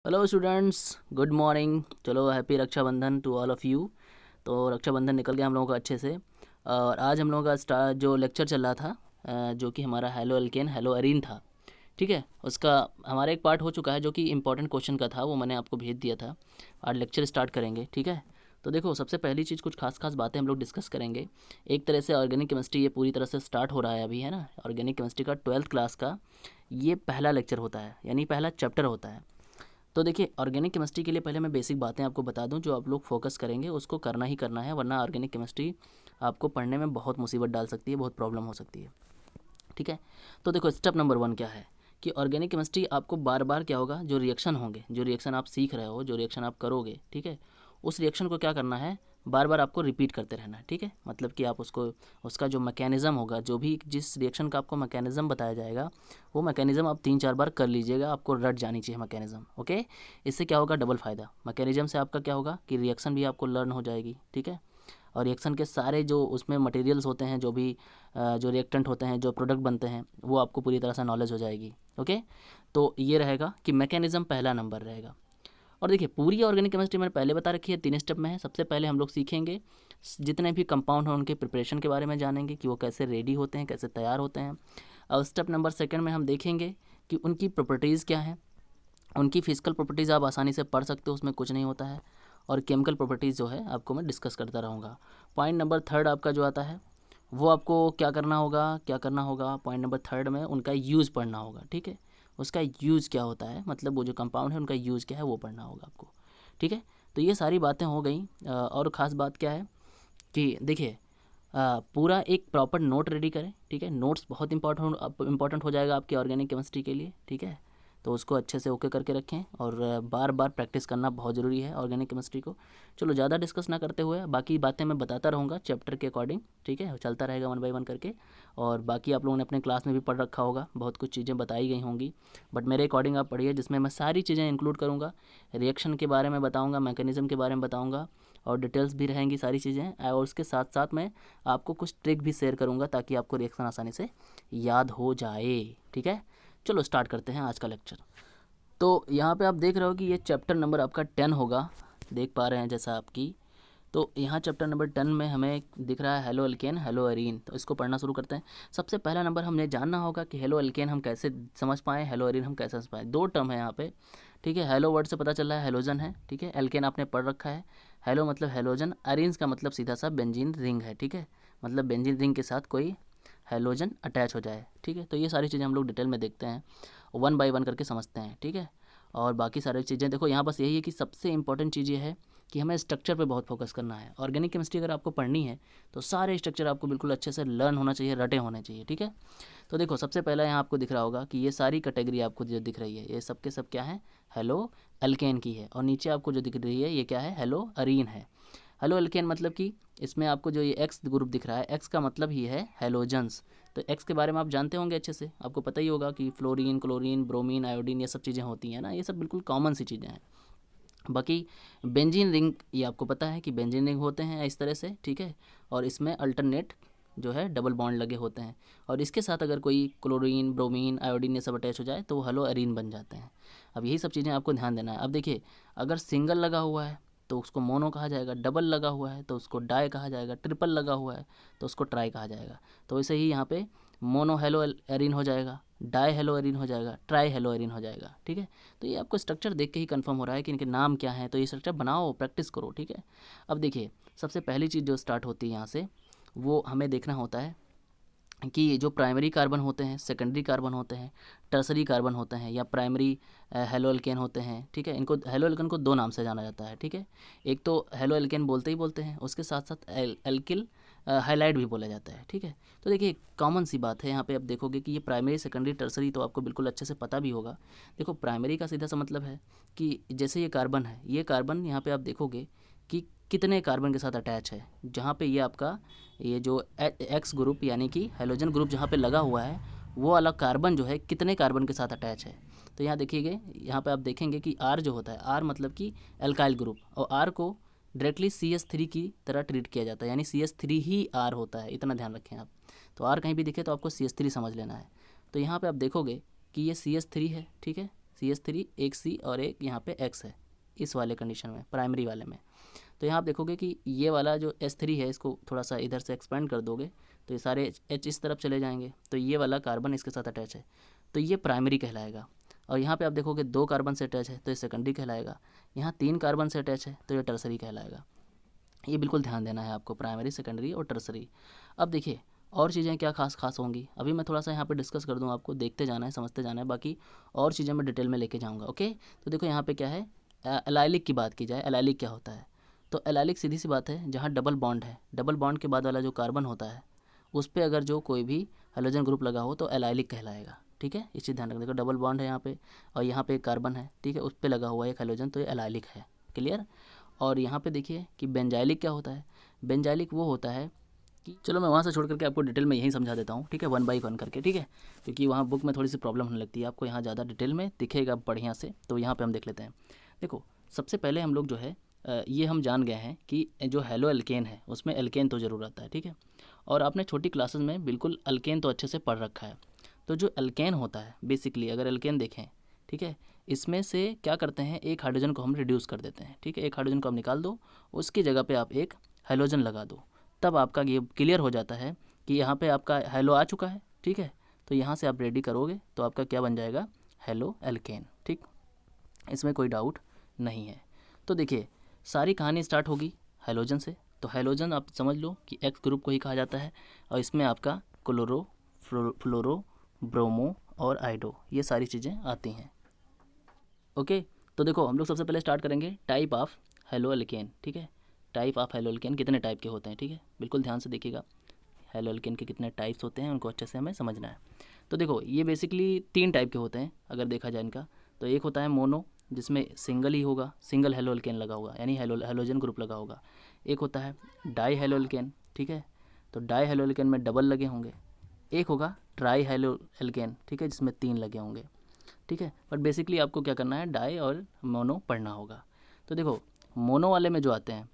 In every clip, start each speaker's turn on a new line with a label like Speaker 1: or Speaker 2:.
Speaker 1: Hello students, good morning. चलो happy Rakshabandhan to all of you. तो रक्षाबंधन निकल गया हम लोगों का अच्छे से। और आज हम लोगों का जो लेक्चर चल रहा था, जो कि हमारा हेलो एल्केन हेलो अरीन था। ठीक है, उसका हमारा एक पार्ट हो चुका है जो कि इंपॉर्टेंट क्वेश्चन का था, वो मैंने आपको भेज दिया था। आज लेक्चर स्टार्ट करेंगे। ठीक है, तो देखो सबसे पहली चीज़, कुछ खास बातें हम लोग डिस्कस करेंगे। एक तरह से ऑर्गेनिक केमिस्ट्री ये पूरी तरह से स्टार्ट हो रहा है अभी, है ना। ऑर्गेनिक केमिस्ट्री का 12th क्लास का ये पहला लेक्चर होता है, यानी पहला चैप्टर होता है। तो देखिए, ऑर्गेनिक केमिस्ट्री के लिए पहले मैं बेसिक बातें आपको बता दूं। जो आप लोग फोकस करेंगे उसको करना ही करना है, वरना ऑर्गेनिक केमिस्ट्री आपको पढ़ने में बहुत मुसीबत डाल सकती है, बहुत प्रॉब्लम हो सकती है। ठीक है, तो देखो स्टेप नंबर 1 क्या है कि ऑर्गेनिक केमिस्ट्री आपको बार बार क्या होगा, जो रिएक्शन होंगे, जो रिएक्शन आप सीख रहे हो, जो रिएक्शन आप करोगे, ठीक है, उस रिएक्शन को क्या करना है, बार बार आपको रिपीट करते रहना है। ठीक है, मतलब कि आप उसको, उसका जो मैकेनिज़्म होगा, जो भी जिस रिएक्शन का आपको मैकेनिज़्म बताया जाएगा, वो मैकेनिज़्म आप 3-4 बार कर लीजिएगा, आपको रट जानी चाहिए मैकेनिज़्म। ओके, इससे क्या होगा, डबल फ़ायदा। मैकेनिज़्म से आपका क्या होगा कि रिएक्शन भी आपको लर्न हो जाएगी। ठीक है, और रिएक्शन के सारे जो उसमें मटेरियल्स होते हैं, जो भी जो रिएक्टेंट होते हैं, जो प्रोडक्ट बनते हैं, वो आपको पूरी तरह से नॉलेज हो जाएगी। ओके, तो ये रहेगा कि मैकेनिज़्म पहला नंबर रहेगा। और देखिए, पूरी ऑर्गेनिक केमिस्ट्री मैंने पहले बता रखी है, 3 स्टेप में है। सबसे पहले हम लोग सीखेंगे जितने भी कंपाउंड हैं उनके प्रिपरेशन के बारे में जानेंगे कि वो कैसे रेडी होते हैं, कैसे तैयार होते हैं। और स्टेप नंबर 2 में हम देखेंगे कि उनकी प्रॉपर्टीज़ क्या हैं। उनकी फिजिकल प्रॉपर्टीज़ आप आसानी से पढ़ सकते हो, उसमें कुछ नहीं होता है। और केमिकल प्रॉपर्टीज़ जो है आपको मैं डिस्कस करता रहूँगा। पॉइंट नंबर 3 आपका जो आता है, वो आपको क्या करना होगा, पॉइंट नंबर 3 में उनका यूज़ पढ़ना होगा। ठीक है, उसका यूज़ क्या होता है, मतलब वो जो कंपाउंड है उनका यूज़ क्या है वो पढ़ना होगा आपको। ठीक है, तो ये सारी बातें हो गई। और ख़ास बात क्या है कि देखिए, पूरा एक प्रॉपर नोट रेडी करें। ठीक है, नोट्स बहुत इंपॉर्टेंट हो जाएगा आपकी ऑर्गेनिक केमिस्ट्री के लिए। ठीक है, तो उसको अच्छे से ओके करके रखें, और बार बार प्रैक्टिस करना बहुत ज़रूरी है ऑर्गेनिक केमिस्ट्री को। चलो ज़्यादा डिस्कस ना करते हुए बाकी बातें मैं बताता रहूँगा चैप्टर के अकॉर्डिंग। ठीक है, चलता रहेगा 1 बाय 1 करके। और बाकी आप लोगों ने अपने क्लास में भी पढ़ रखा होगा, बहुत कुछ चीज़ें बताई गई होंगी, बट मेरे अकॉर्डिंग आप पढ़िए, जिसमें मैं सारी चीज़ें इंक्लूड करूँगा। रिएक्शन के बारे में बताऊँगा, मैकेनिज़्म के बारे में बताऊँगा, और डिटेल्स भी रहेंगी सारी चीज़ें। और उसके साथ साथ मैं आपको कुछ ट्रिक भी शेयर करूँगा ताकि आपको रिएक्शन आसानी से याद हो जाए। ठीक है, चलो स्टार्ट करते हैं आज का लेक्चर। तो यहाँ पे आप देख रहे हो कि ये चैप्टर नंबर आपका 10 होगा, देख पा रहे हैं जैसा आपकी। तो यहाँ चैप्टर नंबर 10 में हमें दिख रहा है हेलो एल्केन हेलो एरीन। तो इसको पढ़ना शुरू करते हैं। सबसे पहला नंबर हमने जानना होगा कि हेलो एल्केन हम कैसे समझ पाएँ, हेलो एरीन हम कैसे समझ पाएँ। 2 टर्म है यहाँ पे। ठीक है, हेलो वर्ड से पता चल रहा है हेलोजन है। ठीक है, एल्केन आपने पढ़ रखा है, हेलो मतलब हेलोजन, अरीन्स का मतलब सीधा सा बेंजीन रिंग है। ठीक है, मतलब बेंजीन रिंग के साथ कोई हेलोजन अटैच हो जाए। ठीक है, तो ये सारी चीज़ें हम लोग डिटेल में देखते हैं, 1 बाय 1 करके समझते हैं। ठीक है, और बाकी सारी चीज़ें देखो, यहाँ बस यही है कि सबसे इंपॉर्टेंट चीज़ ये है कि हमें स्ट्रक्चर पे बहुत फोकस करना है। ऑर्गेनिक केमिस्ट्री अगर आपको पढ़नी है तो सारे स्ट्रक्चर आपको बिल्कुल अच्छे से लर्न होना चाहिए, रटे होने चाहिए। ठीक है, तो देखो सबसे पहला यहाँ आपको दिख रहा होगा कि ये सारी कैटेगरी आपको जो दिख रही है, ये सब के सब क्या है, हेलो एल्केन की है। और नीचे आपको जो दिख रही है ये क्या है, हेलो अरीन है। हेलो एल्केन मतलब कि इसमें आपको जो ये एक्स ग्रुप दिख रहा है, एक्स का मतलब ही है हेलोजन्स। तो एक्स के बारे में आप जानते होंगे अच्छे से, आपको पता ही होगा कि फ्लोरीन, क्लोरीन, ब्रोमीन, आयोडीन, ये सब चीज़ें होती हैं ना, ये सब बिल्कुल कॉमन सी चीज़ें हैं। बाकी बेंजीन रिंग, ये आपको पता है कि बेंजीन रिंग होते हैं इस तरह से। ठीक है, और इसमें अल्टरनेट जो है डबल बॉन्ड लगे होते हैं, और इसके साथ अगर कोई क्लोरीन, ब्रोमीन, आयोडीन ये सब अटैच हो जाए तो वो हेलो एरीन बन जाते हैं। अब यही सब चीज़ें आपको ध्यान देना है। अब देखिए, अगर सिंगल लगा हुआ है तो उसको मोनो कहा जाएगा, डबल लगा हुआ है तो उसको डाई कहा जाएगा, ट्रिपल लगा हुआ है तो उसको ट्राई कहा जाएगा। तो वैसे ही यहाँ पे मोनो हेलो एरीन हो जाएगा, डाई हेलो एरीन हो जाएगा, ट्राई हेलो एरीन हो जाएगा। ठीक है, तो ये आपको स्ट्रक्चर देख के ही कंफर्म हो रहा है कि इनके नाम क्या हैं, तो ये स्ट्रक्चर बनाओ, प्रैक्टिस करो। ठीक है, अब देखिए सबसे पहली चीज़ जो स्टार्ट होती है यहाँ से, वो हमें देखना होता है कि जो प्राइमरी कार्बन होते हैं, सेकेंडरी कार्बन होते हैं, टर्सरी कार्बन होते हैं, या प्राइमरी हेलो एल्केन होते हैं। ठीक है, इनको हेलो एल्केन को 2 नाम से जाना जाता है। ठीक है, एक तो हेलो एल्केन बोलते ही बोलते हैं, उसके साथ साथ एल्किल हाइलाइट भी बोला जाता है। ठीक है, तो देखिए कॉमन सी बात है यहाँ पे, आप देखोगे कि ये प्राइमरी, सेकेंडरी, टर्सरी तो आपको बिल्कुल अच्छे से पता भी होगा। देखो प्राइमरी का सीधा सा मतलब है कि जैसे ये कार्बन है, ये कार्बन यहाँ पे आप देखोगे कि कितने कार्बन के साथ अटैच है। जहाँ पे ये आपका ये जो एक्स ग्रुप यानी कि हेलोजन ग्रुप जहाँ पे लगा हुआ है, वो वाला कार्बन जो है कितने कार्बन के साथ अटैच है। तो यहाँ देखिएगा, यहाँ पे आप देखेंगे कि आर जो होता है, आर मतलब कि एल्काइल ग्रुप, और आर को डायरेक्टली CH3 की तरह ट्रीट किया जाता है, यानी CH3 ही आर होता है, इतना ध्यान रखें आप। तो आर कहीं भी दिखे तो आपको CH3 समझ लेना है। तो यहाँ पे आप देखोगे कि ये CH3 है। ठीक है, CH3 एक C और एक यहाँ पे X है, इस वाले कंडीशन में, प्राइमरी वाले में। तो यहाँ आप देखोगे कि ये वाला जो S3 है, इसको थोड़ा सा इधर से एक्सपेंड कर दोगे तो ये सारे H इस तरफ चले जाएंगे, तो ये वाला कार्बन इसके साथ अटैच है, तो ये प्राइमरी कहलाएगा। और यहाँ पे आप देखोगे 2 कार्बन से अटैच है तो ये सेकेंडरी कहलाएगा। यहाँ 3 कार्बन से अटैच है तो ये टर्सरी कहलाएगा। ये बिल्कुल ध्यान देना है आपको, प्राइमरी, सेकेंडरी और टर्सरी। अब देखिए और चीज़ें क्या खास होंगी, अभी मैं थोड़ा सा यहाँ पे डिस्कस कर दूँ, आपको देखते जाना है, समझते जाना है, बाकी और चीज़ें मैं डिटेल में लेके जाऊँगा। ओके, तो देखो यहाँ पे क्या है, एलाइलिक की बात की जाए, एलाइलिक क्या होता है, तो एलाइलिक सीधी सी बात है, जहाँ डबल बॉन्ड है, डबल बॉन्ड के बाद वाला जो कार्बन होता है उस पर अगर जो कोई भी हाइड्रोजन ग्रुप लगा हो तो एलाइलिक कहलाएगा। ठीक है, इस चीज़ ध्यान रखना। देखो डबल बॉन्ड है यहाँ पे और यहाँ पे एक कार्बन है, ठीक है, उस पर लगा हुआ है एक हाइड्रोजन, तो ये एलाइलिक है। क्लियर। और यहाँ पे देखिए कि बेंजाइलिक क्या होता है, बेंजाइलिक वो होता है कि, चलो मैं वहाँ से छोड़ करके आपको डिटेल में यहीं समझा देता हूँ, ठीक है, 1 बाई 1 करके, ठीक है, क्योंकि वहाँ बुक में थोड़ी सी प्रॉब्लम होने लगती है, आपको यहाँ ज़्यादा डिटेल में दिखेगा बढ़िया से, तो यहाँ पे हम देख लेते हैं। देखो सबसे पहले हम लोग जो है ये हम जान गए हैं कि जो हेलो एल्केन है उसमें एल्केन तो ज़रूर आता है, ठीक है, और आपने छोटी क्लासेस में बिल्कुल अल्केन तो अच्छे से पढ़ रखा है। तो जो एल्केन होता है बेसिकली, अगर एल्केन देखें, ठीक है, इसमें से क्या करते हैं, एक हाइड्रोजन को हम रिड्यूस कर देते हैं, ठीक है, एक हाइड्रोजन को आप निकाल दो, उसकी जगह पे आप एक हेलोजन लगा दो, तब आपका ये क्लियर हो जाता है कि यहाँ पे आपका हेलो आ चुका है, ठीक है, तो यहाँ से आप रेडी करोगे तो आपका क्या बन जाएगा, हेलो एल्केन। ठीक, इसमें कोई डाउट नहीं है। तो देखिए सारी कहानी स्टार्ट होगी हेलोजन से, तो हेलोजन आप समझ लो कि एक्स ग्रुप को ही कहा जाता है, और इसमें आपका क्लोरो, फ्लोरो, ब्रोमो और आइडो, ये सारी चीज़ें आती हैं। ओके, तो देखो हम लोग सबसे पहले स्टार्ट करेंगे टाइप ऑफ हेलो एल्केन, ठीक है, टाइप ऑफ हेलो एल्केन कितने टाइप के होते हैं, ठीक है, बिल्कुल ध्यान से देखिएगा, हेलो एल्केन के कितने टाइप्स होते हैं उनको अच्छे से हमें समझना है। तो देखो ये बेसिकली 3 टाइप के होते हैं अगर देखा जाए इनका, तो एक होता है मोनो, जिसमें सिंगल ही होगा, सिंगल हेलो एल्केन लगा होगा, यानी हेलोजन ग्रुप लगा होगा। एक होता है डाई हेलो एल्केन, ठीक है, तो डाई हेलो एल्केन में डबल लगे होंगे। एक होगा ट्राई हेलो एल्केन, ठीक है, जिसमें 3 लगे होंगे, ठीक है, बट बेसिकली आपको क्या करना है, डाई और मोनो पढ़ना होगा। तो देखो मोनो वाले में जो आते हैं,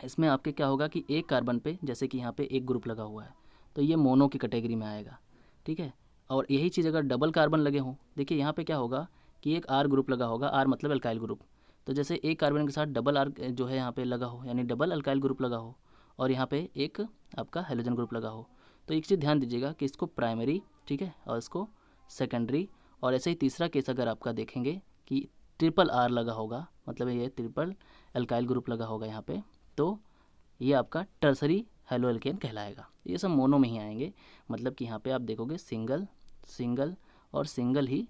Speaker 1: इसमें आपके क्या होगा कि एक कार्बन पे, जैसे कि यहाँ पे एक ग्रुप लगा हुआ है, तो ये मोनो की कैटेगरी में आएगा, ठीक है। और यही चीज़ अगर डबल कार्बन लगे हों, देखिए यहाँ पे क्या होगा कि एक आर ग्रुप लगा होगा, आर मतलब अल्काइल ग्रुप, तो जैसे एक कार्बन के साथ डबल आर जो है यहाँ पे लगा हो, यानी डबल अल्काइल ग्रुप लगा हो, और यहाँ पे एक आपका हेलोजन ग्रुप लगा हो, तो एक चीज़ ध्यान दीजिएगा कि इसको प्राइमरी, ठीक है, और इसको सेकेंडरी, और ऐसे ही तीसरा केस अगर आपका देखेंगे कि ट्रिपल आर लगा होगा, मतलब ये ट्रिपल अल्काइल ग्रुप लगा होगा यहाँ पे, तो ये आपका टर्सरी हेलो एल्केन कहलाएगा। ये सब मोनो में ही आएंगे, मतलब कि यहाँ पे आप देखोगे सिंगल, सिंगल और सिंगल ही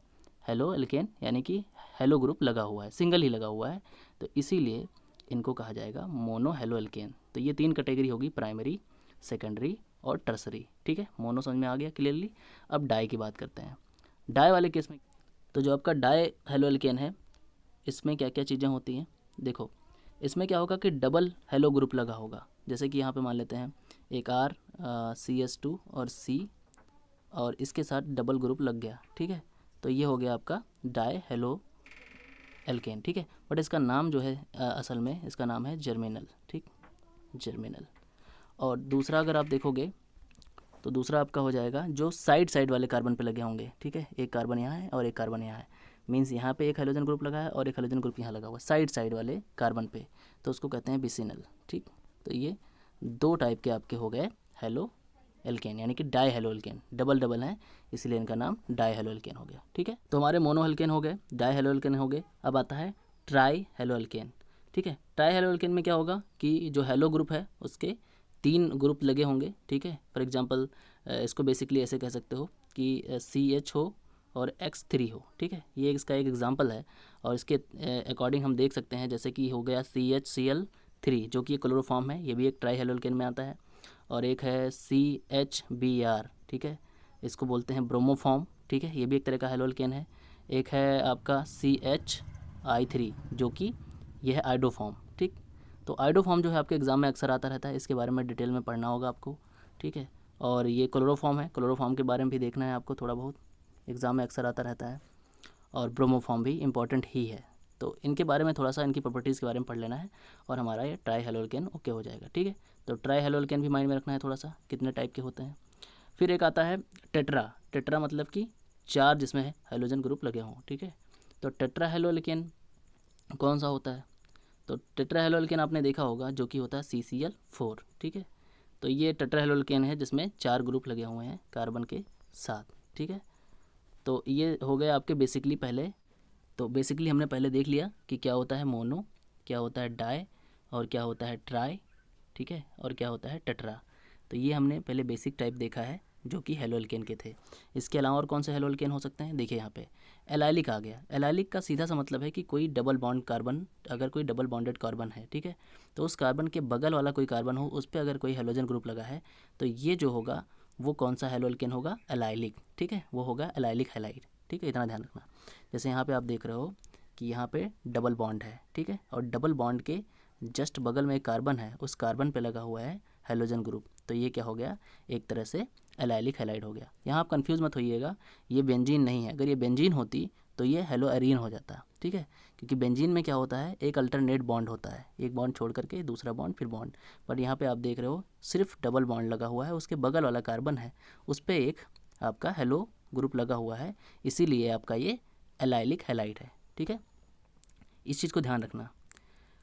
Speaker 1: हेलो एल्केन, यानी कि हेलो ग्रुप लगा हुआ है, सिंगल ही लगा हुआ है, तो इसीलिए इनको कहा जाएगा मोनो हेलो एल्केन। तो ये 3 कैटेगरी होगी, प्राइमरी, सेकेंडरी और टर्सरी, ठीक है, मोनो समझ में आ गया क्लियरली। अब डाई की बात करते हैं। डाई वाले केस में, तो जो आपका डाई हेलो एल्केन है, इसमें क्या क्या चीज़ें होती हैं, देखो इसमें क्या होगा कि डबल हेलो ग्रुप लगा होगा, जैसे कि यहाँ पे मान लेते हैं एक R CH2 और C, और इसके साथ डबल ग्रुप लग गया, ठीक है, तो ये हो गया आपका डाई हेलो एल्केन, ठीक है, बट इसका नाम जो है असल में इसका नाम है जर्मिनल, ठीक, जर्मिनल। और दूसरा अगर आप देखोगे तो दूसरा आपका हो जाएगा जो साइड साइड वाले कार्बन पे लगे होंगे, ठीक है, एक कार्बन यहाँ है और एक कार्बन यहाँ है, मीन्स यहाँ पे एक हाइड्रोजन ग्रुप लगा है और एक हाइड्रोजन ग्रुप यहाँ लगा हुआ, साइड साइड वाले कार्बन पे, तो उसको कहते हैं बिसिनल, ठीक। तो ये 2 टाइप के आपके हो गए हेलो एल्केन, यानी कि die halo alkane, double double हैं इसलिए इनका नाम डाई हेलो एल्केन हो गया, ठीक है। तो हमारे मोनो एल्केन हो गए, डाई हेलो एल्केन हो गए, अब आता है ट्राई हेलो एल्केन, ठीक है। ट्राई हेलो एल्केन में क्या होगा कि जो हेलो ग्रुप है उसके 3 ग्रुप लगे होंगे, ठीक है, फॉर एग्जांपल इसको बेसिकली ऐसे कह सकते हो कि CH हो और X3 हो, ठीक है, ये इसका एक एग्जांपल है, और इसके अकॉर्डिंग हम देख सकते हैं, जैसे कि हो गया CHCl3 जो कि क्लोरोफॉर्म है, ये भी एक ट्राई हेलो एल्केन में आता है, और एक है CHBr, ठीक है, इसको बोलते हैं ब्रोमोफॉर्म, ठीक है, ये भी एक तरह का हेलो एल्केन है। एक है आपका CHI3 जो कि यह है आइडोफॉर्म, ठीक। तो आइडोफॉर्म जो है आपके एग्ज़ाम में अक्सर आता रहता है, इसके बारे में डिटेल में पढ़ना होगा आपको, ठीक है। और ये क्लोरोफॉर्म है, क्लोरोफॉर्म के बारे में भी देखना है आपको थोड़ा बहुत, एग्ज़ाम में अक्सर आता रहता है, और ब्रोमोफॉर्म भी इम्पॉर्टेंट ही है, तो इनके बारे में थोड़ा सा इनकी प्रॉपर्टीज़ के बारे में पढ़ लेना है, और हमारा ये ट्राई हेलो एल्केन ओके हो जाएगा, ठीक है। तो ट्राई हेलो एल्केन भी माइंड में रखना है थोड़ा सा, कितने टाइप के होते हैं। फिर एक आता है टेट्रा, टेट्रा मतलब कि 4 जिसमें हाइड्रोजन ग्रुप लगे हों, ठीक है, तो टेट्रा हेलो एल्केन कौन सा होता है? तो टेट्रा हेलो एल्केन आपने देखा होगा जो कि होता है CCl4, ठीक है। तो ये टेट्रा हेलो एल्केन है जिसमें 4 ग्रुप लगे हुए हैं कार्बन के साथ, ठीक है। तो ये हो गए आपके बेसिकली पहले। तो बेसिकली हमने पहले देख लिया कि क्या होता है मोनो, क्या होता है डाई, और क्या होता है ट्राई, ठीक है, और क्या होता है टेट्रा। तो ये हमने पहले बेसिक टाइप देखा है जो कि हेलो एल्केन के थे। इसके अलावा और कौन से हेलो एल्केन हो सकते हैं? देखिए यहाँ पे एलाइलिक आ गया। एलाइलिक का सीधा सा मतलब है कि कोई डबल बॉन्ड कार्बन, अगर कोई डबल बॉन्डेड कार्बन है, ठीक है, तो उस कार्बन के बगल वाला कोई कार्बन हो, उस पर अगर कोई हेलोजन ग्रुप लगा है तो ये जो होगा वो कौन सा हेलो एल्केन होगा? एलाइलिक, ठीक है, वो होगा एलाइलिक हैलाइड, ठीक है, इतना ध्यान रखना। जैसे यहाँ पे आप देख रहे हो कि यहाँ पे डबल बॉन्ड है, ठीक है, और डबल बॉन्ड के जस्ट बगल में एक कार्बन है, उस कार्बन पे लगा हुआ है हेलोजन ग्रुप, तो ये क्या हो गया? एक तरह से एलाइलिक हैलाइड हो गया। यहाँ आप कंफ्यूज मत होइएगा, ये बेंजीन नहीं है। अगर ये बेंजीन होती तो ये हेलो एरीन हो जाता, ठीक है, क्योंकि बेंजीन में क्या होता है, एक अल्टरनेट बॉन्ड होता है, एक बॉन्ड छोड़ करके दूसरा बॉन्ड फिर बॉन्ड। पर यहाँ पे आप देख रहे हो सिर्फ डबल बॉन्ड लगा हुआ है, उसके बगल वाला कार्बन है उस पर एक आपका हेलो ग्रुप लगा हुआ है, इसीलिए आपका ये एलाइलिक हैलाइड है, ठीक है, इस चीज़ को ध्यान रखना।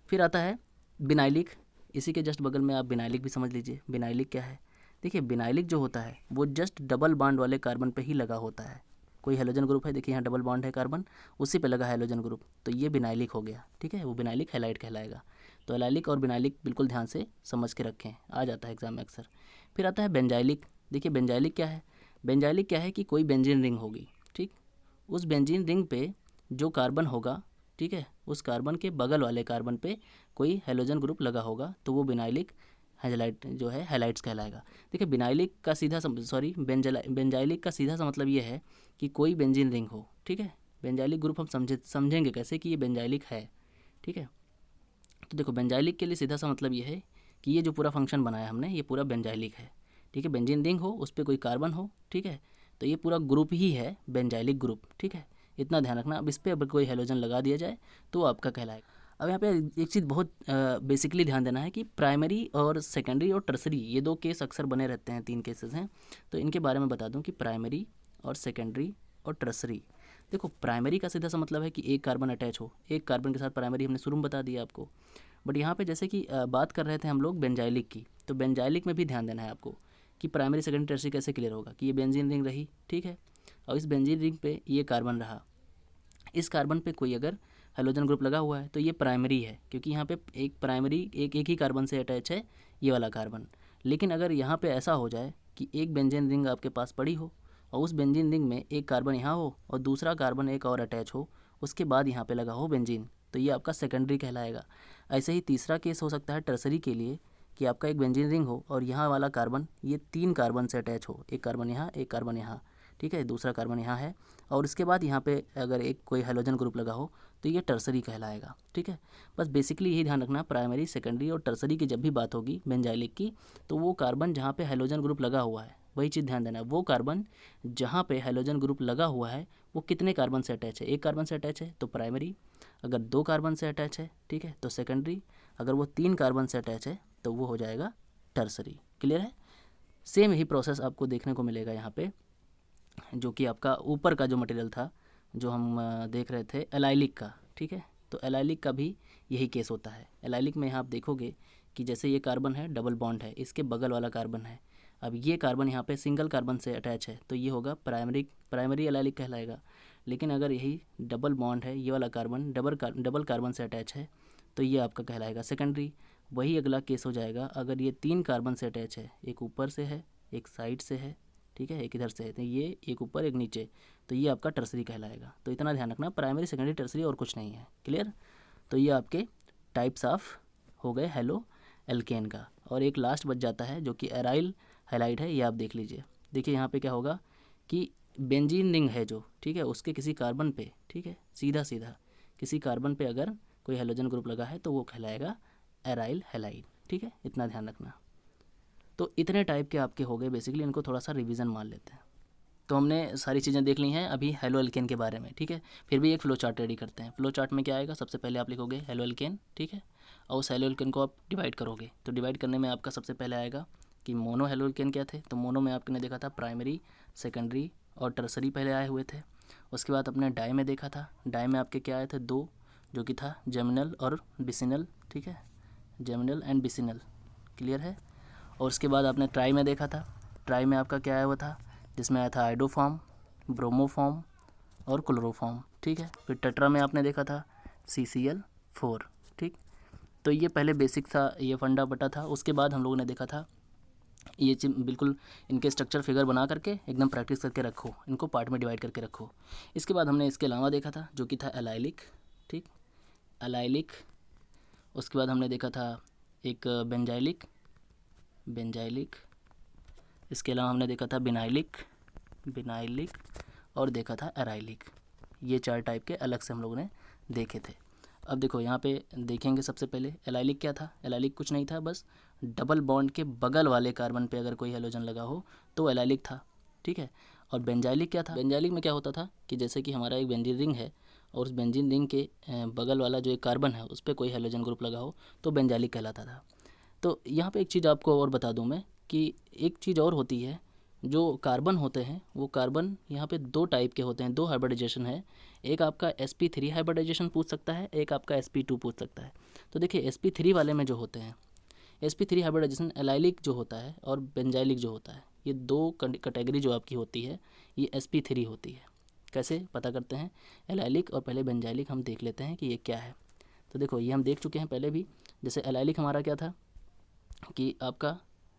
Speaker 1: फिर आता है बिनाइलिक, इसी के जस्ट बगल में आप बिनाइलिक भी समझ लीजिए। बिनाइलिक क्या है? देखिए बिनाइलिक जो होता है वो जस्ट डबल बॉन्ड वाले कार्बन पे ही लगा होता है। कोई हेलोजन ग्रुप है, देखिए यहाँ डबल बॉन्ड है कार्बन, उसी पे लगा हेलोजन ग्रुप, तो ये बिनाइलिक हो गया, ठीक है, वो बिनाइलिक हैलाइड कहलाएगा। तो एलाइलिक और बिनाइलिक बिल्कुल ध्यान से समझ के रखें, आ जाता है एग्जाम में अक्सर। फिर आता है बेंजाइलिक। देखिए बेंजाइलिक क्या है? बेंजाइलिक क्या है कि कोई बेंजीन रिंग होगी, ठीक, उस बेंजीन रिंग पे जो कार्बन होगा, ठीक है, उस कार्बन के बगल वाले कार्बन पे कोई हेलोजन ग्रुप लगा होगा, तो वो बिनाइलिक हैलाइड जो है हैलाइड्स कहलाएगा। देखिए बिनाइलिक का सीधा बेंजाइलिक का सीधा सा मतलब ये है कि कोई बेंजीन रिंग हो, ठीक है। बेंजाइलिक ग्रुप हम समझेंगे कैसे कि ये बेंजाइलिक है, ठीक है। तो देखो बेंजाइलिक के लिए सीधा सा मतलब ये है कि ये जो पूरा फंक्शन बनाया हमने ये पूरा बेंजाइलिक है, ठीक है, बेंजीन रिंग हो, उस पर कोई कार्बन हो, ठीक है, तो ये पूरा ग्रुप ही है बेंजाइलिक ग्रुप, ठीक है, इतना ध्यान रखना। अब इस पर अगर कोई हेलोजन लगा दिया जाए तो आपका कहलाएगा। अब यहाँ पे एक चीज़ बहुत बेसिकली ध्यान देना है कि प्राइमरी और सेकेंडरी और टर्सरी ये 2 केस अक्सर बने रहते हैं, 3 केसेस हैं, तो इनके बारे में बता दूं कि प्राइमरी और सेकेंडरी और टर्सरी। देखो प्राइमरी का सीधा सा मतलब है कि एक कार्बन अटैच हो, एक कार्बन के साथ प्राइमरी हमने शुरू में बता दिया आपको। बट यहाँ पे जैसे कि बात कर रहे थे हम लोग बेंजाइलिक की, तो बेंजाइलिक में भी ध्यान देना है आपको कि प्राइमरी सेकेंडरी टर्सरी कैसे क्लियर होगा कि ये बेंजीन रिंग रही, ठीक है, और इस बेंजीन रिंग पे ये कार्बन रहा, इस कार्बन पे कोई अगर हेलोजन ग्रुप लगा हुआ है तो ये प्राइमरी है, क्योंकि यहाँ पे एक प्राइमरी एक ही कार्बन से अटैच है ये वाला कार्बन। लेकिन अगर यहाँ पे ऐसा हो जाए कि एक बेंजीन रिंग आपके पास पड़ी हो और उस बेंजीन रिंग में एक कार्बन यहाँ हो और दूसरा कार्बन एक और अटैच हो, उसके बाद यहाँ पे लगा हो बेंजीन, तो ये आपका सेकेंडरी कहलाएगा। ऐसे ही तीसरा केस हो सकता है टर्सरी के लिए कि आपका एक बेंजीन रिंग हो और यहाँ वाला कार्बन ये 3 कार्बन से अटैच हो, एक कार्बन यहाँ, एक कार्बन यहाँ, ठीक है, दूसरा कार्बन यहाँ है, और इसके बाद यहाँ पे अगर एक कोई हेलोजन ग्रुप लगा हो तो ये टर्सरी कहलाएगा, ठीक है। बस बेसिकली यही ध्यान रखना, प्राइमरी सेकेंडरी और टर्सरी की जब भी बात होगी बेंजाइलिक की, तो वो कार्बन जहाँ पे हेलोजन ग्रुप लगा हुआ है वही चीज़ ध्यान देना है। वो कार्बन जहाँ पे हेलोजन ग्रुप लगा हुआ है वो कितने कार्बन से अटैच है? एक कार्बन से अटैच है तो प्राइमरी, अगर 2 कार्बन से अटैच है, ठीक है, तो सेकेंडरी, अगर वो 3 कार्बन से अटैच है तो वो हो जाएगा टर्सरी। क्लियर है? सेम ही प्रोसेस आपको देखने को मिलेगा यहाँ पे, जो कि आपका ऊपर का जो मटेरियल था जो हम देख रहे थे एलाइलिक का, ठीक है, तो एलाइलिक का भी यही केस होता है। एलाइलिक में यहाँ आप देखोगे कि जैसे ये कार्बन है डबल बॉन्ड है, इसके बगल वाला कार्बन है, अब ये कार्बन यहाँ पे सिंगल कार्बन से अटैच है तो ये होगा प्राइमरी एलाइलिक कहलाएगा। लेकिन अगर यही डबल बॉन्ड है, ये वाला कार्बन डबल कार्बन से अटैच है तो ये आपका कहलाएगा सेकेंडरी। वही अगला केस हो जाएगा अगर ये 3 कार्बन से अटैच है, एक ऊपर से है, एक साइड से है, ठीक है, एक इधर से है, तो ये एक ऊपर एक नीचे, तो ये आपका टर्सरी कहलाएगा। तो इतना ध्यान रखना, प्राइमरी सेकेंडरी टर्सरी और कुछ नहीं है। क्लियर? तो ये आपके टाइप्स ऑफ हो गए हेलो एल्केन का। और एक लास्ट बच जाता है जो कि एराइल हैलाइड है, ये आप देख लीजिए। देखिए यहाँ पे क्या होगा कि बेंजीन रिंग है जो, ठीक है, उसके किसी कार्बन पे, ठीक है, सीधा सीधा किसी कार्बन पे अगर कोई हेलोजन ग्रुप लगा है तो वो कहलाएगा एराइल हैलाइड, ठीक है, इतना ध्यान रखना। तो इतने टाइप के आपके हो गए, बेसिकली इनको थोड़ा सा रिवीजन मान लेते हैं। तो हमने सारी चीज़ें देख ली हैं अभी हेलो एल्केन के बारे में, ठीक है। फिर भी एक फ्लो चार्ट रेडी करते हैं। फ्लो चार्ट में क्या आएगा, सबसे पहले आप लिखोगे हेलो एल्केन, ठीक है, और उस हेलो एल्केन को आप डिवाइड करोगे। तो डिवाइड करने में आपका सबसे पहले आएगा कि मोनो हेलो एल्केन क्या थे। तो मोनो में आपने देखा था प्राइमरी, सेकेंडरी और टर्सरी पहले आए हुए थे। उसके बाद अपने डाई में देखा था, डाई में आपके क्या आए थे, 2, जो कि था जेमिनल और बिसिनल, ठीक है, जेमिनल एंड बिसिनल, क्लियर है। और उसके बाद आपने ट्राई में देखा था, ट्राई में आपका क्या आया हुआ था, जिसमें आया था आइडोफॉर्म, ब्रोमोफॉर्म और क्लोरोफॉर्म, ठीक है। फिर टेट्रा में आपने देखा था CCl4, ठीक। तो ये पहले बेसिक था, ये फंडा बटा था। उसके बाद हम लोगों ने देखा था ये बिल्कुल इनके स्ट्रक्चर फिगर बना करके एकदम प्रैक्टिस करके रखो, इनको पार्ट में डिवाइड करके रखो। इसके बाद हमने इसके अलावा देखा था जो कि था एलाइलिक, ठीक, एलाइलिक। उसके बाद हमने देखा था एक बेंजाइलिक, बेंजाइलिक। इसके अलावा हमने देखा था बिनाइलिक, बिनाइलिक, और देखा था एराइलिक। ये 4 टाइप के अलग से हम लोगों ने देखे थे। अब देखो यहाँ पे देखेंगे सबसे पहले एलाइलिक क्या था। एलाइलिक कुछ नहीं था, बस डबल बॉन्ड के बगल वाले कार्बन पे अगर कोई हेलोजन लगा हो तो एलाइलिक था, ठीक है। और बेंजाइलिक क्या था, बेंजाइलिक में क्या होता था कि जैसे कि हमारा एक बेंजीन रिंग है और उस बेंजीन रिंग के बगल वाला जो एक कार्बन है उस पर कोई हेलोजन ग्रुप लगा हो तो बेंजाइलिक कहलाता था। तो यहाँ पे एक चीज़ आपको और बता दूँ मैं कि एक चीज़ और होती है, जो कार्बन होते हैं वो कार्बन यहाँ पे 2 टाइप के होते हैं, 2 हाइब्रिडाइजेशन है। एक आपका sp3 हाइब्रिडाइजेशन पूछ सकता है, एक आपका sp2 पूछ सकता है। तो देखिए sp3 वाले में जो होते हैं, sp3 हाइब्रिडाइजेशन एलाइलिक जो होता है और बेंजाइलिक जो होता है, ये 2 कैटेगरी जो आपकी होती है ये sp3 होती है। कैसे पता करते हैं एलाइलिक और पहले बेंजाइलिक हम देख लेते हैं कि ये क्या है। तो देखो ये हम देख चुके हैं पहले भी। जैसे एलाइलिक हमारा क्या था कि आपका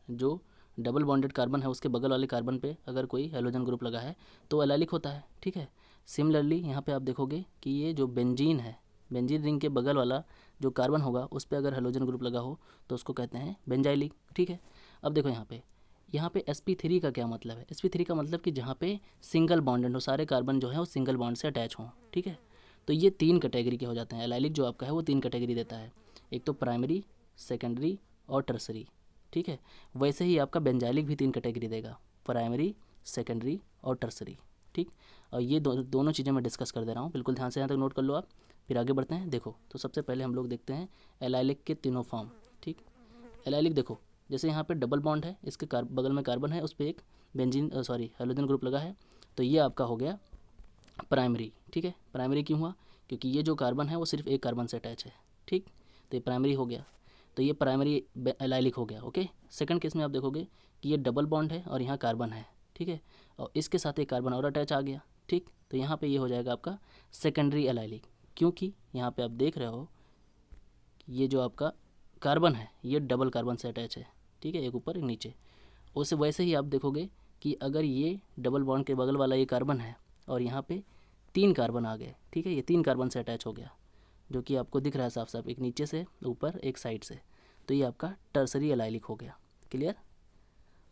Speaker 1: जो डबल बॉन्डेड कार्बन है उसके बगल वाले कार्बन पे अगर कोई हेलोजन ग्रुप लगा है तो एलाइलिक होता है, ठीक है। सिमिलरली यहाँ पे आप देखोगे कि ये जो बेंजीन है, बेंजीन रिंग के बगल वाला जो कार्बन होगा उस पर अगर हेलोजन ग्रुप लगा हो तो उसको कहते हैं बेंजाइलिक, ठीक है। अब देखो यहाँ पे sp3 का क्या मतलब है। sp3 का मतलब कि जहाँ पे सिंगल बॉन्डेड हो, सारे कार्बन जो है वो सिंगल बॉन्ड से अटैच हों, ठीक है। तो ये 3 कैटेगरी के हो जाते हैं। एलाइलिक जो आपका है वो 3 कैटेगरी देता है, एक तो प्राइमरी, सेकेंडरी और टर्सरी, ठीक है। वैसे ही आपका बेंजाइलिक भी 3 कैटेगरी देगा, प्राइमरी, सेकेंडरी और टर्सरी, ठीक। और ये दोनों चीज़ें मैं डिस्कस कर दे रहा हूँ, बिल्कुल ध्यान से यहाँ तक नोट कर लो आप, फिर आगे बढ़ते हैं। देखो तो सबसे पहले हम लोग देखते हैं एलाइलिक के तीनों फॉर्म, ठीक। एलाइलिक देखो जैसे यहाँ पे डबल बॉन्ड है, इसके बगल में कार्बन है, उस पर एक बेंजीन हेलोजन ग्रुप लगा है, तो ये आपका हो गया प्राइमरी, ठीक है। प्राइमरी क्यों हुआ, क्योंकि ये जो कार्बन है वो सिर्फ एक कार्बन से अटैच है, ठीक। तो ये प्राइमरी हो गया, तो ये प्राइमरी एलाइलिक हो गया, ओके। सेकंड केस में आप देखोगे कि ये डबल बॉन्ड है और यहाँ कार्बन है, ठीक है, और इसके साथ एक कार्बन और अटैच आ गया, ठीक। तो यहाँ पे ये हो जाएगा आपका सेकेंडरी एलाइलिक, क्योंकि यहाँ पे आप देख रहे हो कि ये जो आपका कार्बन है ये डबल कार्बन से अटैच है, ठीक है, एक ऊपर एक नीचे। उसे वैसे ही आप देखोगे कि अगर ये डबल बॉन्ड के बगल वाला ये कार्बन है और यहाँ पे 3 कार्बन आ गए, ठीक है, ये 3 कार्बन से अटैच हो गया, जो कि आपको दिख रहा है साफ साफ, एक नीचे से ऊपर एक साइड से, तो ये आपका टर्सरी एलाइलिक हो गया, क्लियर।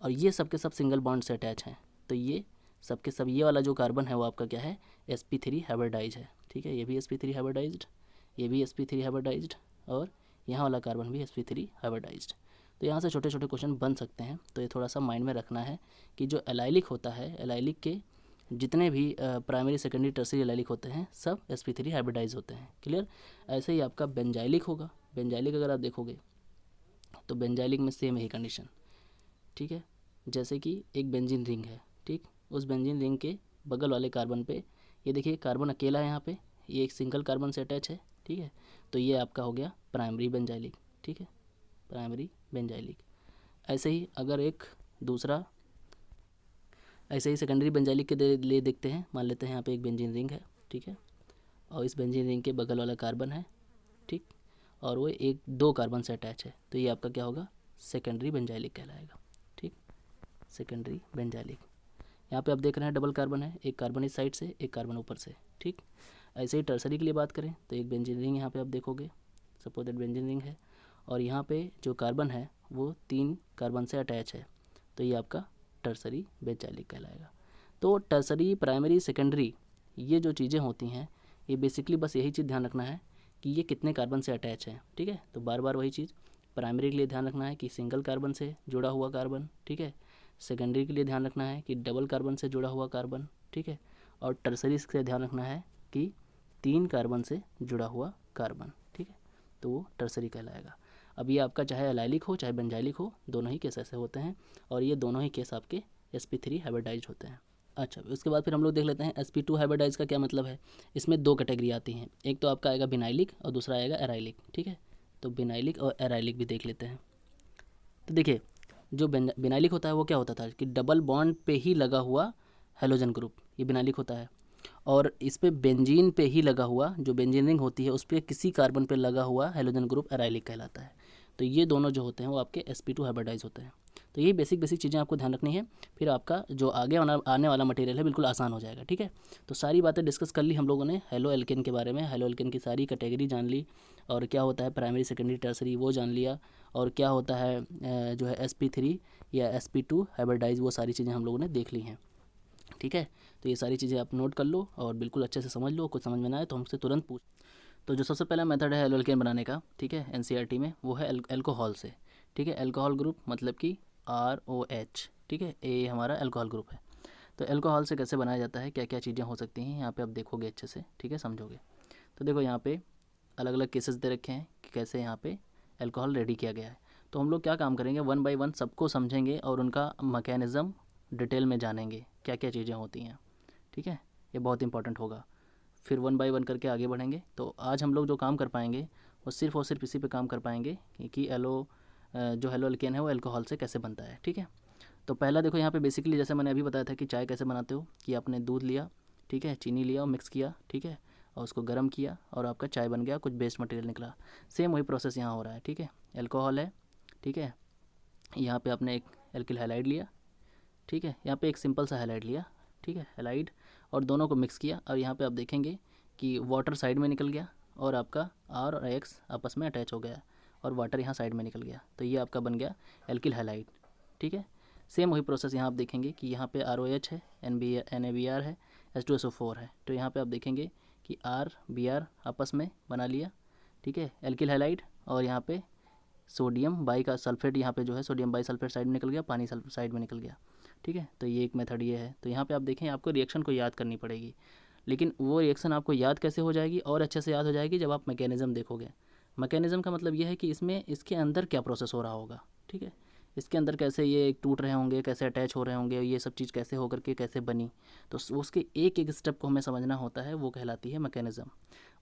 Speaker 1: और ये सब के सब सिंगल बॉन्ड से अटैच हैं, तो ये सब के सब ये वाला जो कार्बन है वो आपका क्या है, sp3 हाइब्रिडाइज है, ठीक है। ये भी sp3 हाइब्रिडाइज्ड, ये भी sp3 हाइब्रिडाइज्ड, और यहाँ वाला कार्बन भी sp3 हाइब्रिडाइज्ड। तो यहाँ से छोटे छोटे क्वेश्चन बन सकते हैं, तो ये थोड़ा सा माइंड में रखना है कि जो एलाइलिक होता है, एलाइलिक के जितने भी प्राइमरी, सेकेंडरी, टर्सरी एलाइलिक होते हैं सब sp3 हाइब्रिडाइज होते हैं, क्लियर। ऐसे ही आपका बेंजाइलिक होगा, बेंजाइलिक अगर आप देखोगे तो बेंजाइलिक में सेम यही कंडीशन, ठीक है। जैसे कि एक बेंजीन रिंग है, ठीक, उस बेंजीन रिंग के बगल वाले कार्बन पे ये देखिए कार्बन अकेला है, यहाँ पे ये एक सिंगल कार्बन से अटैच है, ठीक है। तो ये आपका हो गया प्राइमरी बेंजाइलिक, ठीक है, प्राइमरी बेंजाइलिक। ऐसे ही अगर एक दूसरा, ऐसे ही सेकेंडरी बेंजाइलिक के लिए देखते हैं। मान लेते हैं यहाँ पे एक बेंजीन रिंग है, ठीक है, और इस बेंजीन रिंग के बगल वाला कार्बन है, ठीक, और वो 1-2 कार्बन से अटैच है, तो ये आपका क्या होगा, सेकेंडरी बेंजाइलिक कहलाएगा, ठीक, सेकेंडरी बेंजाइलिक। यहाँ पे आप देख रहे हैं डबल कार्बन है, एक कार्बन इस साइड से, एक कार्बन ऊपर से, ठीक। ऐसे ही टर्सरी के लिए बात करें तो एक बेंजीन रिंग यहाँ पे आप देखोगे, सपोज दैट बेंजीन रिंग है, और यहाँ पे जो कार्बन है वो 3 कार्बन से अटैच है, तो ये आपका टर्सरी बेंजाइलिक कहलाएगा। तो टर्सरी, प्राइमरी, सेकेंडरी, ये जो चीज़ें होती हैं ये बेसिकली बस यही चीज़ ध्यान रखना है कि ये कितने कार्बन से अटैच है, ठीक है। तो बार बार वही चीज़, प्राइमरी के लिए ध्यान रखना है कि सिंगल कार्बन से जुड़ा हुआ कार्बन, ठीक है। सेकेंडरी के लिए ध्यान रखना है कि डबल कार्बन से जुड़ा हुआ कार्बन, ठीक है। और टर्सरी से ध्यान रखना है कि 3 कार्बन से जुड़ा हुआ कार्बन, ठीक है, तो वो टर्सरी कहलाएगा। अब ये आपका चाहे एलाइलिक हो चाहे बेंजाइलिक हो, दोनों ही केस ऐसे होते हैं, और ये दोनों ही केस आपके sp3 हाइब्रिडाइज्ड होते हैं। अच्छा, उसके बाद फिर हम लोग देख लेते हैं sp2 हाइब्रिडाइज का क्या मतलब है। इसमें दो कैटेगरी आती हैं, एक तो आपका आएगा बिनाइलिक और दूसरा आएगा एराइलिक। ठीक है, तो बिनाइलिक और एराइलिक भी देख लेते हैं। तो देखिए, जो बिनाइलिक होता है वो क्या होता था कि डबल बॉन्ड पे ही लगा हुआ हेलोजन ग्रुप, ये बिनाइलिक होता है। और इस पे बेंजीन पे ही लगा हुआ, जो बेंजीन रिंग होती है उस पर किसी कार्बन पे लगा हुआ हेलोजन ग्रुप एराइलिक कहलाता है। तो ये दोनों जो होते हैं वो आपके sp2 हाइब्रिडाइज होते हैं। तो ये बेसिक बेसिक चीज़ें आपको ध्यान रखनी है, फिर आपका जो आने वाला मटेरियल है बिल्कुल आसान हो जाएगा। ठीक है, तो सारी बातें डिस्कस कर ली हम लोगों ने हेलो एल्केन के बारे में, हेलो एल्केन की सारी कैटेगरी जान ली, और क्या होता है प्राइमरी सेकेंडरी टर्सरी वो जान लिया, और क्या होता है जो है sp3 या sp2 हाइब्रिडाइज, वो सारी चीज़ें हम लोगों ने देख ली हैं। ठीक है, तो ये सारी चीज़ें आप नोट कर लो और बिल्कुल अच्छे से समझ लो, कुछ समझ में ना आए तो हमसे तुरंत पूछ। तो जो सबसे पहला मेथड है एल्केन बनाने का, ठीक है, एनसीईआरटी में, वो है अल्कोहल से। ठीक है, अल्कोहल ग्रुप मतलब कि ROH। ठीक है, ए हमारा अल्कोहल ग्रुप है। तो अल्कोहल से कैसे बनाया जाता है, क्या क्या चीज़ें हो सकती हैं, यहाँ पे आप देखोगे अच्छे से। ठीक है, समझोगे। तो देखो यहाँ पे अलग अलग केसेस दे रखे हैं कि कैसे यहाँ पे अल्कोहल रेडी किया गया है। तो हम लोग क्या काम करेंगे, वन बाय वन सबको समझेंगे और उनका मैकेनिज़्म डिटेल में जानेंगे, क्या क्या चीज़ें होती हैं। ठीक है, ये बहुत इंपॉर्टेंट होगा। फिर वन बाय वन करके आगे बढ़ेंगे। तो आज हम लोग जो काम कर पाएंगे वो सिर्फ और सिर्फ इसी पे काम कर पाएंगे कि जो हेलो एल्केन है वो अल्कोहल से कैसे बनता है। ठीक है, तो पहला देखो यहाँ पे बेसिकली जैसे मैंने अभी बताया था कि चाय कैसे बनाते हो, कि आपने दूध लिया, ठीक है, चीनी लिया और मिक्स किया, ठीक है, और उसको गर्म किया और आपका चाय बन गया, कुछ बेस्ट मटेरियल निकला। सेम वही प्रोसेस यहाँ हो रहा है। ठीक है, अल्कोहल है, ठीक है, यहाँ पे आपने एक एल्किल हैलाइड लिया, ठीक है, यहाँ पे एक सिंपल सा हैलाइड लिया, ठीक है, हैलाइड, और दोनों को मिक्स किया, और यहाँ पे आप देखेंगे कि वाटर साइड में निकल गया और आपका R और X आपस में अटैच हो गया और वाटर यहाँ साइड में निकल गया, तो ये आपका बन गया एल्किल हैलाइड। ठीक है, सेम वही प्रोसेस यहाँ आप देखेंगे कि यहाँ पे ROH है, NaBr है, H2SO4 है। तो यहाँ पे आप देखेंगे कि RBr आपस में बना लिया, ठीक है, एल्किल हैलाइड, और यहाँ पे सोडियम बाई का सल्फेट, यहाँ पे जो है सोडियम बाई सल्फेट साइड में निकल गया, पानी साइड में निकल गया। ठीक है, तो ये एक मेथड ये है। तो यहाँ पे आप देखें, आपको रिएक्शन को याद करनी पड़ेगी, लेकिन वो रिएक्शन आपको याद कैसे हो जाएगी और अच्छे से याद हो जाएगी जब आप मैकेनिज़्म देखोगे। मैकेनिज़्म का मतलब ये है कि इसमें इसके अंदर क्या प्रोसेस हो रहा होगा। ठीक है, इसके अंदर कैसे ये टूट रहे होंगे, कैसे अटैच हो रहे होंगे, ये सब चीज़ कैसे होकर के कैसे बनी, तो उसके एक एक स्टेप को हमें समझना होता है, वो कहलाती है मैकेनिज़्म।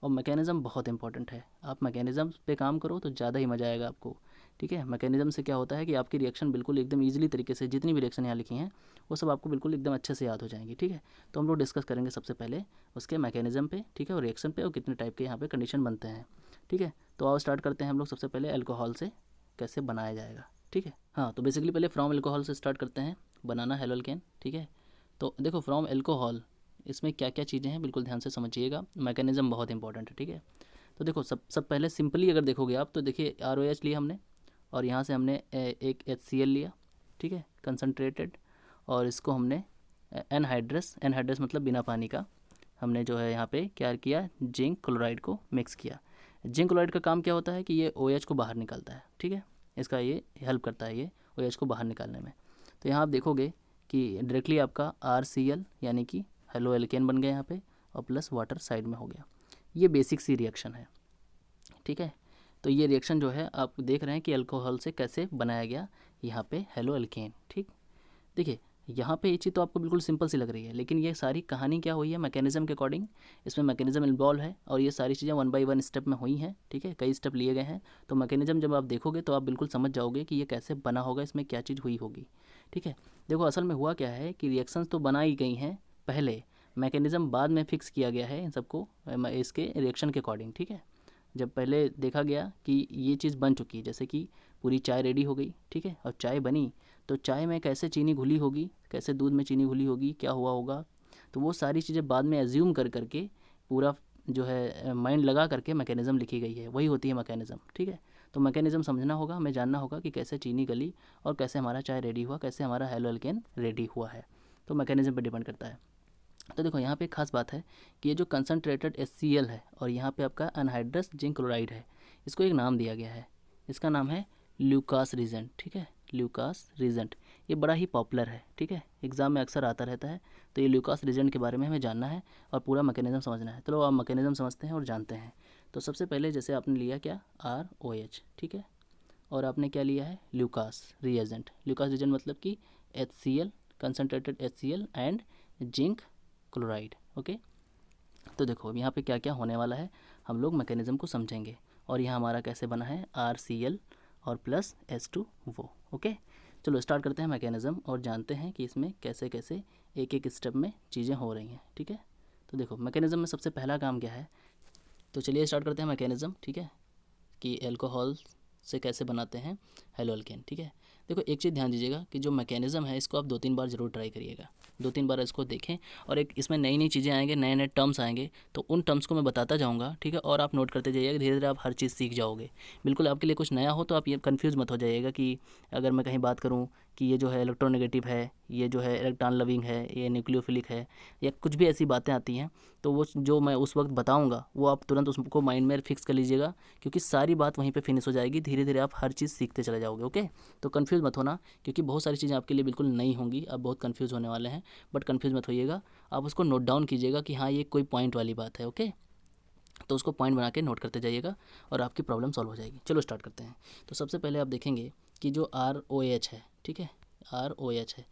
Speaker 1: और मैकेनिज़्म बहुत इंपॉर्टेंट है, आप मैकेनिज़्म पे काम करो तो ज़्यादा ही मज़ा आएगा आपको। ठीक है, मैकेनिज़्म से क्या होता है कि आपकी रिएक्शन बिल्कुल एकदम ईजिली तरीके से, जितनी भी रिएक्शन यहाँ लिखी हैं वो सब आपको बिल्कुल एकदम अच्छे से याद हो जाएंगी। ठीक है, तो हम लोग डिस्कस करेंगे सबसे पहले उसके मैकेनिज़्म पे, ठीक है, और रिएक्शन पे, और कितने टाइप के यहाँ पे कंडीशन बनते हैं। ठीक है, तो आओ स्टार्ट करते हैं हम लोग सबसे पहले अल्कोहल से कैसे बनाया जाएगा। ठीक है, हाँ, तो बेसिकली पहले फ्रॉम अल्कोहल से स्टार्ट करते हैं बनाना हेलो एल्केन। ठीक है, तो देखो फ्रॉम अल्कोहल इसमें क्या क्या चीज़ें हैं बिल्कुल ध्यान से समझिएगा, मैकेनिज़्म बहुत इंपॉर्टेंट है। ठीक है, तो देखो सब पहले सिंपली अगर देखोगे आप तो देखिए ROH लिया हमने, और यहाँ से हमने एक HCl लिया, ठीक है, कंसनट्रेटेड, और इसको हमने एनहाइड्रस मतलब बिना पानी का, हमने जो है यहाँ पे क्या किया, जिंक क्लोराइड को मिक्स किया। जिंक क्लोराइड का काम क्या होता है कि ये OH को बाहर निकालता है। ठीक है, इसका ये हेल्प करता है ये OH को बाहर निकालने में। तो यहाँ आप देखोगे कि डायरेक्टली आपका RCl यानी कि हेलो एल्केन बन गया यहाँ पे, और प्लस वाटर साइड में हो गया। ये बेसिक सी रिएक्शन है। ठीक है, तो ये रिएक्शन जो है आप देख रहे हैं कि अल्कोहल से कैसे बनाया गया यहाँ पे हेलो एल्केन। ठीक, देखिए यहाँ पे ये चीज़ तो आपको बिल्कुल सिंपल सी लग रही है, लेकिन ये सारी कहानी क्या हुई है मैकेनिज़्म के अकॉर्डिंग, इसमें मैकेनिज़्म इन्वॉल्व है और ये सारी चीज़ें वन बाय वन स्टेप में हुई हैं। ठीक है, कई स्टेप लिए गए हैं, तो मैकेनिज़्म जब आप देखोगे तो आप बिल्कुल समझ जाओगे कि ये कैसे बना होगा, इसमें क्या चीज़ हुई होगी। ठीक है, देखो असल में हुआ क्या है कि रिएक्शंस तो बनाई गई हैं पहले, मैकेनिज़्म बाद में फिक्स किया गया है इन सबको इसके रिएक्शन के अकॉर्डिंग। ठीक है, जब पहले देखा गया कि ये चीज़ बन चुकी है, जैसे कि पूरी चाय रेडी हो गई, ठीक है, और चाय बनी, तो चाय में कैसे चीनी घुली होगी, कैसे दूध में चीनी घुली होगी, क्या हुआ होगा, तो वो सारी चीज़ें बाद में एज्यूम कर करके पूरा जो है माइंड लगा करके मैकेनिज़्म लिखी गई है, वही होती है मैकेनिज़्म। ठीक है, तो मैकेनिज़्म समझना होगा, हमें जानना होगा कि कैसे चीनी गली और कैसे हमारा चाय रेडी हुआ, कैसे हमारा हेलो एल्केन रेडी हुआ है, तो मैकेनिज़्म पर डिपेंड करता है। तो देखो यहाँ पे एक खास बात है कि ये जो कंसनट्रेटेड HCl है और यहाँ पे आपका अनहाइड्रस जिंक क्लोराइड है, इसको एक नाम दिया गया है, इसका नाम है ल्यूकास रीजेंट। ठीक है, ल्यूकास रीजेंट, ये बड़ा ही पॉपुलर है। ठीक है, एग्जाम में अक्सर आता रहता है, तो ये ल्यूकास रीजेंट के बारे में हमें जानना है और पूरा मैकेनिज़्म समझना है। चलो आप मैकेनिज़्म समझते हैं और जानते हैं। तो सबसे पहले जैसे आपने लिया क्या, ROH, ठीक है, और आपने क्या लिया है, ल्यूकास रिएजेंट। ल्यूकास रिएजेंट मतलब कि HCl, concentrated HCl and zinc chloride. Okay, तो देखो यहाँ पे क्या क्या होने वाला है, हम लोग मैकेनिज़्म को समझेंगे। और यहाँ हमारा कैसे बना है, RCl और प्लस H2O। ओके, चलो स्टार्ट करते हैं मैकेनिज़्म और जानते हैं कि इसमें कैसे कैसे एक एक स्टेप में चीज़ें हो रही हैं। ठीक है, तो देखो मैकेनिज़्म में सबसे पहला काम क्या है, तो चलिए स्टार्ट करते हैं मैकेनिज़्म। ठीक है, कि एल्कोहल से कैसे बनाते हैं हेलो अल्केन। ठीक है, देखो एक चीज़ ध्यान दीजिएगा कि जो मैकेनिज़्म है इसको आप 2-3 बार ज़रूर ट्राई करिएगा, 2-3 बार इसको देखें। और एक इसमें नई नई चीज़ें आएंगे, नए नए टर्म्स आएंगे, तो उन टर्म्स को मैं बताता जाऊँगा। ठीक है, और आप नोट करते जाइएगा, धीरे धीरे आप हर चीज़ सीख जाओगे। बिल्कुल आपके लिए कुछ नया हो तो आप ये कन्फ्यूज़ मत हो जाइएगा कि अगर मैं कहीं बात करूँ कि ये जो है इलेक्ट्रोनेगेटिव है, ये जो है इलेक्ट्रॉन लविंग है, ये न्यूक्लियोफिलिक है, या कुछ भी ऐसी बातें आती हैं, तो वो जो मैं उस वक्त बताऊँगा वो आप तुरंत उसको माइंड में फिक्स कर लीजिएगा, क्योंकि सारी बात वहीं पे फिनिश हो जाएगी। धीरे धीरे आप हर चीज़ सीखते चले जाओगे। ओके, तो कन्फ्यूज़ मत होना, क्योंकि बहुत सारी चीज़ें आपके लिए बिल्कुल नई होंगी, आप बहुत कन्फ्यूज़ होने वाले हैं। बट कन्फ्यूज़ मत होइएगा, आप उसको नोट डाउन कीजिएगा कि हाँ ये कोई पॉइंट वाली बात है। ओके, तो उसको पॉइंट बना के नोट करते जाइएगा और आपकी प्रॉब्लम सॉल्व हो जाएगी। चलो स्टार्ट करते हैं। तो सबसे पहले आप देखेंगे कि जो ROH है, ठीक है, ROH है,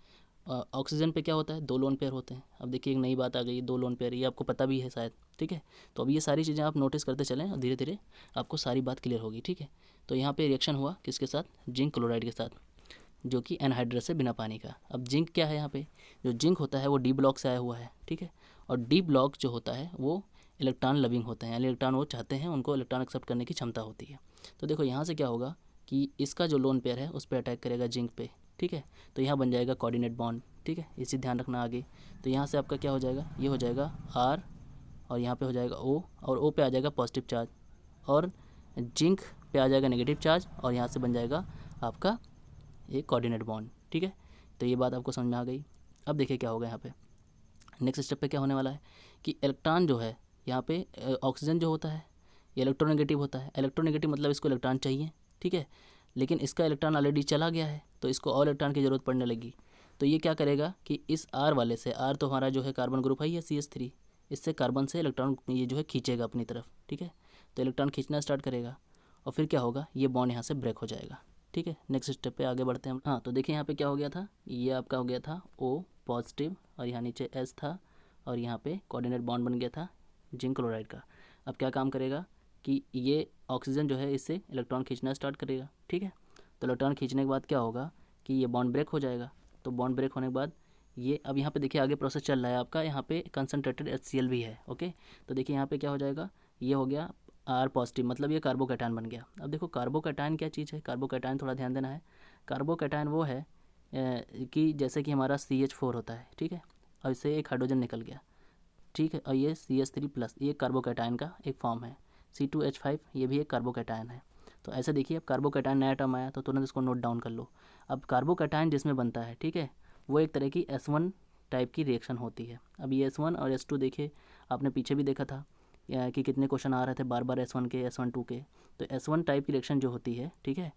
Speaker 1: ऑक्सीजन पे क्या होता है, 2 लोन पेयर होते हैं। अब देखिए एक नई बात आ गई, 2 लोन पेयर, ये आपको पता भी है शायद। ठीक है, तो अब ये सारी चीज़ें आप नोटिस करते चलें और धीरे धीरे आपको सारी बात क्लियर होगी। ठीक है, तो यहाँ पे रिएक्शन हुआ किसके साथ, जिंक क्लोराइड के साथ, जो कि एनहाइड्रस है बिना पानी का। अब जिंक क्या है, यहाँ पे जो जिंक होता है वो डी ब्लॉक से आया हुआ है। ठीक है, और डी ब्लॉक जो होता है वो इलेक्ट्रॉन लविंग होते हैं, यानी इलेक्ट्रॉन वो चाहते हैं, उनको इलेक्ट्रॉन एक्सेप्ट करने की क्षमता होती है। तो देखो यहाँ से क्या होगा कि इसका जो लोन पेयर है उस पर अटैक करेगा जिंक पे। ठीक है, तो यहाँ बन जाएगा कोऑर्डिनेट बॉन्ड। ठीक है, इसी ध्यान रखना आगे। तो यहाँ से आपका क्या हो जाएगा, ये हो जाएगा R, और यहाँ पे हो जाएगा O, और O पे आ जाएगा पॉजिटिव चार्ज, और जिंक पे आ जाएगा नेगेटिव चार्ज, और यहाँ से बन जाएगा आपका ये कोऑर्डिनेट बॉन्ड। ठीक है, तो ये बात आपको समझ में आ गई। अब देखिए क्या होगा यहाँ पे, नेक्स्ट स्टेप पे क्या होने वाला है कि इलेक्ट्रॉन जो है यहाँ पे, ऑक्सीजन जो होता है ये इलेक्ट्रोनेगेटिव होता है। इलेक्ट्रोनेगेटिव मतलब इसको इलेक्ट्रॉन चाहिए। ठीक है, लेकिन इसका इलेक्ट्रॉन ऑलरेडी चला गया है, तो इसको और इलेक्ट्रॉन की ज़रूरत पड़ने लगी। तो ये क्या करेगा कि इस R वाले से, R तो हमारा जो है कार्बन ग्रुप है, ये CH3, इससे कार्बन से इलेक्ट्रॉन ये जो है खींचेगा अपनी तरफ। ठीक है, तो इलेक्ट्रॉन खींचना स्टार्ट करेगा, और फिर क्या होगा, ये बॉन्ड यहाँ से ब्रेक हो जाएगा। ठीक है, नेक्स्ट स्टेप पे आगे बढ़ते हैं हम। हाँ, तो देखिए यहाँ पे क्या हो गया था, ये आपका हो गया था O पॉजिटिव, और यहाँ नीचे S था, और यहाँ पे कोऑर्डिनेट बॉन्ड बन गया था जिंक क्लोराइड का। अब क्या काम करेगा कि ये ऑक्सीजन जो है इससे इलेक्ट्रॉन खींचना स्टार्ट करेगा। ठीक है, तो इलेक्ट्रॉन खींचने के बाद क्या होगा कि ये बॉन्ड ब्रेक हो जाएगा। तो बॉन्ड ब्रेक होने के बाद ये, अब यहाँ पे देखिए आगे प्रोसेस चल रहा है आपका, यहाँ पे कंसनट्रेटेड HCl भी है। ओके, तो देखिए यहाँ पे क्या हो जाएगा, ये हो गया R पॉजिटिव, मतलब ये कार्बोकैटायन बन गया। अब देखो कार्बोकैटायन क्या चीज़ है, कार्बोकैटायन थोड़ा ध्यान देना है। कार्बोकैटायन वो है कि जैसे कि हमारा CH4 होता है। ठीक है, और इससे एक हाइड्रोजन निकल गया। ठीक है, और ये CH3+, ये कार्बोकैटायन का एक फॉर्म है। C2H5 ये भी एक कार्बोकैटायन है। तो ऐसे देखिए, अब कार्बोकैटायन नया टर्म आया तो तुरंत इसको नोट डाउन कर लो। अब कार्बोकैटायन जिसमें बनता है, ठीक है, वो एक तरह की S1 टाइप की रिएक्शन होती है। अब ये S1 और S2 देखिए, आपने पीछे भी देखा था कि कितने क्वेश्चन आ रहे थे बार बार S1 के, S1 2 के। तो S1 टाइप की रिएक्शन जो होती है, ठीक है,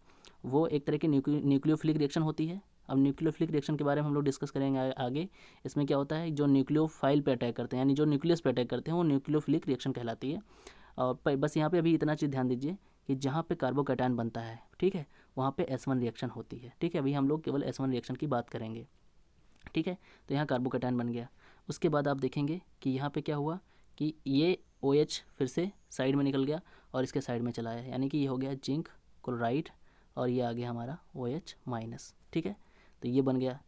Speaker 1: वो एक तरह की न्यूक्लियोफिलिक रिएक्शन होती है। अब न्यूक्लियोफिलिक रिएक्शन के बारे में हम लोग डिस्कस करेंगे आगे। इसमें क्या होता है, जो न्यूक्लियोफाइल पे अटैक करते हैं, यानी जो न्यूक्लियस पे अटैक करते हैं, वो न्यूक्लियोफिलिक रिएक्शन कहलाती है। और बस यहाँ पे अभी इतना चीज़ ध्यान दीजिए कि जहाँ पे कार्बोकैटायन बनता है, ठीक है, वहाँ पे S1 रिएक्शन होती है। ठीक है, अभी हम लोग केवल S1 रिएक्शन की बात करेंगे। ठीक है, तो यहाँ कार्बोकैटायन बन गया। उसके बाद आप देखेंगे कि यहाँ पे क्या हुआ कि ये OH फिर से साइड में निकल गया और इसके साइड में चला आया, यानी कि ये हो गया जिंक क्लोराइड, और ये आ गया हमारा OH-। ठीक है, तो ये बन गया।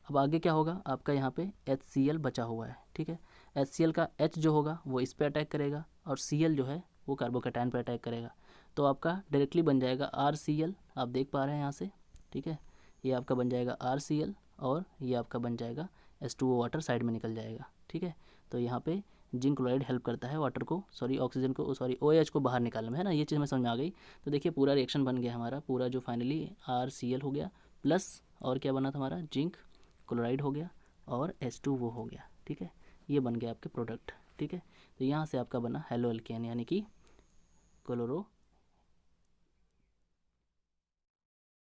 Speaker 1: अब आगे क्या होगा आपका, यहाँ पे HCl बचा हुआ है। ठीक है, HCl का H जो होगा वो इस पे अटैक करेगा, और Cl जो है वो कार्बोकैटायन पे अटैक करेगा। तो आपका डायरेक्टली बन जाएगा RCl, आप देख पा रहे हैं यहाँ से। ठीक है, ये आपका बन जाएगा RCl, और ये आपका बन जाएगा H2O, वाटर साइड में निकल जाएगा। ठीक है, तो यहाँ पे जिंक क्लोराइड हेल्प करता है वाटर को, ऑक्सीजन को, OH को बाहर निकालने में, है ना। ये चीज़ में समझ में आ गई। तो देखिए पूरा रिएक्शन बन गया हमारा, पूरा जो फाइनली RCl हो गया, प्लस और क्या बना था हमारा, जिंक क्लोराइड हो गया, और H2O हो गया। ठीक है, ये बन गया आपके प्रोडक्ट। ठीक है, तो यहाँ से आपका बना हेलो अल्केन, यानी कि क्लोरो